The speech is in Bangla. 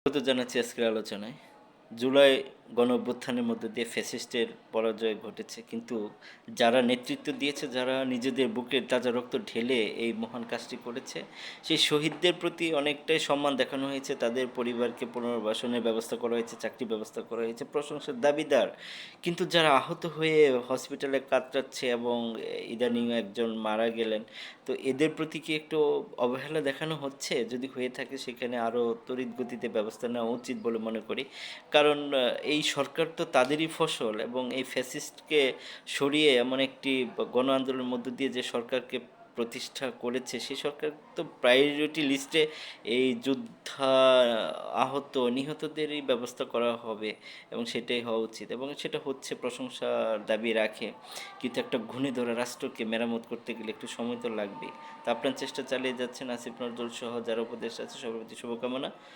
স্বাগত জানাচ্ছি আজকের আলোচনায়। জুলাই গণঅভ্যুত্থানের মধ্য দিয়ে ফ্যাসিস্টের পরাজয় ঘটেছে। কিন্তু যারা নেতৃত্ব দিয়েছে, যারা নিজেদের বুকের তাজা রক্ত ঢেলে এই মহান কাজটি করেছে, সেই শহীদদের প্রতি অনেকটাই সম্মান দেখানো হয়েছে। তাদের পরিবারকে পুনর্বাসনের ব্যবস্থা করা হয়েছে, চাকরির ব্যবস্থা করা হয়েছে, প্রশংসার দাবিদার। কিন্তু যারা আহত হয়ে হসপিটালে কাতরাচ্ছে এবং ইদানিং একজন মারা গেলেন, তো এদের প্রতি কি একটু অবহেলা দেখানো হচ্ছে? যদি হয়ে থাকে সেখানে আরও তড়িৎ গতিতে ব্যবস্থা নেওয়া উচিত বলে মনে করি। কারণ এই সরকার তো তাদেরই ফসল এবং এই ফ্যাসিস্টকে সরিয়ে এমন একটি গণ আন্দোলনের মধ্য দিয়ে যে সরকারকে প্রতিষ্ঠা করেছে, সেই সরকার তো প্রায়োরিটি লিস্টে এই যোদ্ধা, আহত, নিহতদেরই ব্যবস্থা করা হবে এবং সেটাই হওয়া উচিত এবং সেটা হচ্ছে, প্রশংসার দাবি রাখে। কিন্তু একটা ঘূর্ণিধরা রাষ্ট্রকে মেরামত করতে গেলে একটু সময় তো লাগবেই। তা আপনার চেষ্টা চালিয়ে যাচ্ছেন। আসিফ নজরুল সহ যারা উপদেশ আছে, সবার প্রতি শুভকামনা।